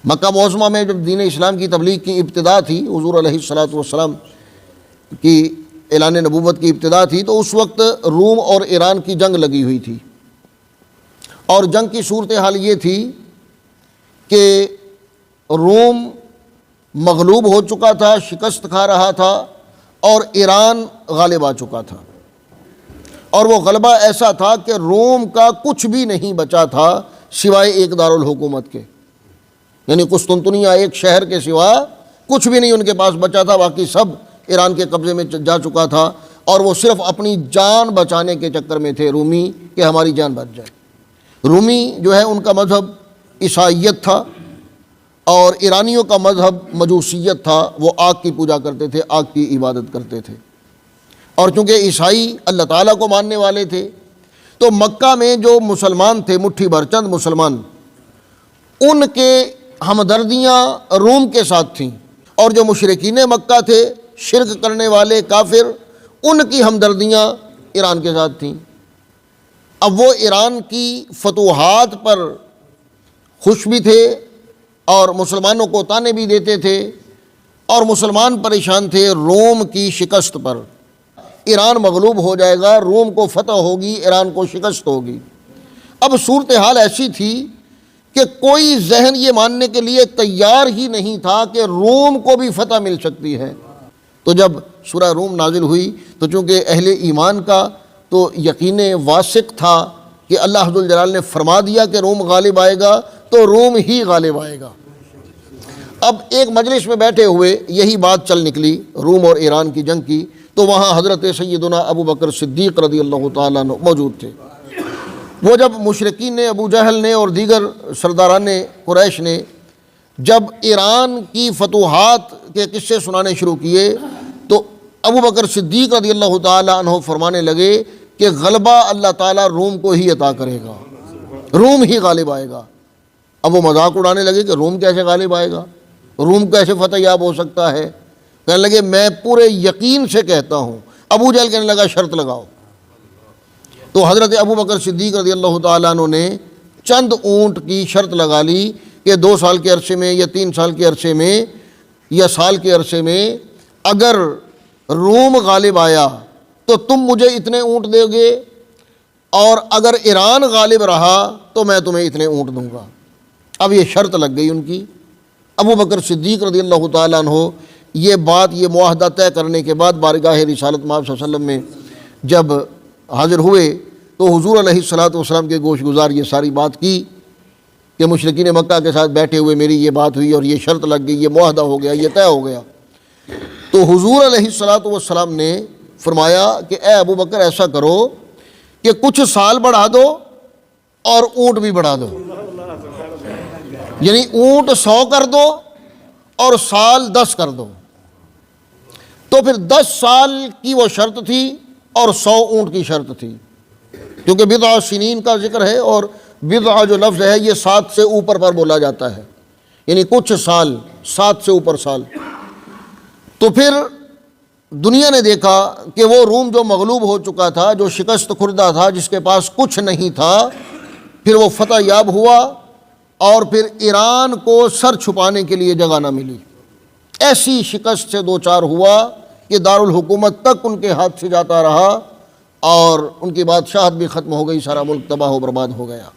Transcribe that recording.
مکہ معظمہ میں جب دین اسلام کی تبلیغ کی ابتدا تھی، حضور علیہ الصلاۃ والسلام کی اعلان نبوت کی ابتدا تھی، تو اس وقت روم اور ایران کی جنگ لگی ہوئی تھی، اور جنگ کی صورتحال یہ تھی کہ روم مغلوب ہو چکا تھا، شکست کھا رہا تھا، اور ایران غالب آ چکا تھا، اور وہ غلبہ ایسا تھا کہ روم کا کچھ بھی نہیں بچا تھا سوائے ایک دارالحکومت کے، یعنی قسطنطنیہ ایک شہر کے سوا کچھ بھی نہیں ان کے پاس بچا تھا، باقی سب ایران کے قبضے میں جا چکا تھا، اور وہ صرف اپنی جان بچانے کے چکر میں تھے رومی، کہ ہماری جان بچ جائے۔ رومی جو ہے ان کا مذہب عیسائیت تھا، اور ایرانیوں کا مذہب مجوسیت تھا، وہ آگ کی پوجا کرتے تھے، آگ کی عبادت کرتے تھے، اور چونکہ عیسائی اللہ تعالیٰ کو ماننے والے تھے، تو مکہ میں جو مسلمان تھے، مٹھی بھر چند مسلمان، ان کے ہمدردیاں روم کے ساتھ تھیں، اور جو مشرکین مکہ تھے، شرک کرنے والے کافر، ان کی ہمدردیاں ایران کے ساتھ تھیں۔ اب وہ ایران کی فتوحات پر خوش بھی تھے، اور مسلمانوں کو تانے بھی دیتے تھے، اور مسلمان پریشان تھے روم کی شکست پر۔ ایران مغلوب ہو جائے گا، روم کو فتح ہوگی، ایران کو شکست ہوگی۔ اب صورتحال ایسی تھی کہ کوئی ذہن یہ ماننے کے لیے تیار ہی نہیں تھا کہ روم کو بھی فتح مل سکتی ہے۔ تو جب سورہ روم نازل ہوئی تو چونکہ اہل ایمان کا تو یقین واثق تھا کہ اللہ ذوالجلال نے فرما دیا کہ روم غالب آئے گا، تو روم ہی غالب آئے گا۔ اب ایک مجلس میں بیٹھے ہوئے یہی بات چل نکلی روم اور ایران کی جنگ کی، تو وہاں حضرت سیدنا ابو بکر صدیق رضی اللہ تعالیٰ عنہ موجود تھے۔ وہ جب مشرکین نے، ابو جہل نے اور دیگر سرداران قریش نے جب ایران کی فتوحات کے قصے سنانے شروع کیے، تو ابو بکر صدیق رضی اللہ تعالیٰ عنہ فرمانے لگے کہ غلبہ اللہ تعالیٰ روم کو ہی عطا کرے گا، روم ہی غالب آئے گا۔ اب وہ مذاق اڑانے لگے کہ روم کیسے غالب آئے گا، روم کیسے فتح یاب ہو سکتا ہے؟ کہنے لگے میں پورے یقین سے کہتا ہوں۔ ابو جہل کہنے لگا شرط لگاؤ۔ تو حضرت ابو بکر صدیق رضی اللہ تعالیٰ عنہ نے چند اونٹ کی شرط لگا لی کہ 2 سال کے عرصے میں یا 3 سال کے عرصے میں یا سال کے عرصے میں اگر روم غالب آیا تو تم مجھے اتنے اونٹ دو گے، اور اگر ایران غالب رہا تو میں تمہیں اتنے اونٹ دوں گا۔ اب یہ شرط لگ گئی ان کی۔ ابو بکر صدیق رضی اللہ تعالیٰ عنہ یہ بات، یہ معاہدہ طے کرنے کے بعد بارگاہ رسالت مآب صلی اللہ علیہ وسلم میں جب حاضر ہوئے تو حضور علیہ الصلاۃ والسلام کے گوش گزار یہ ساری بات کی کہ مشرکین مکہ کے ساتھ بیٹھے ہوئے میری یہ بات ہوئی، اور یہ شرط لگ گئی، یہ معاہدہ ہو گیا، یہ طے ہو گیا۔ تو حضور علیہ الصلاۃ والسلام نے فرمایا کہ اے ابو بکر ایسا کرو کہ کچھ سال بڑھا دو اور اونٹ بھی بڑھا دو، یعنی اونٹ 100 کر دو اور سال 10 کر دو۔ تو پھر 10 سال کی وہ شرط تھی اور 100 اونٹ کی شرط تھی، کیونکہ بضع سنین کا ذکر ہے، اور بضع جو لفظ ہے یہ 7 سے اوپر پر بولا جاتا ہے، یعنی کچھ سال، 7 سے اوپر سال۔ تو پھر دنیا نے دیکھا کہ وہ روم جو مغلوب ہو چکا تھا، جو شکست خوردہ تھا، جس کے پاس کچھ نہیں تھا، پھر وہ فتح یاب ہوا، اور پھر ایران کو سر چھپانے کے لیے جگہ نہ ملی۔ ایسی شکست سے دوچار ہوا کہ دارالحکومت تک ان کے ہاتھ سے جاتا رہا، اور ان کی بادشاہت بھی ختم ہو گئی، سارا ملک تباہ و برباد ہو گیا۔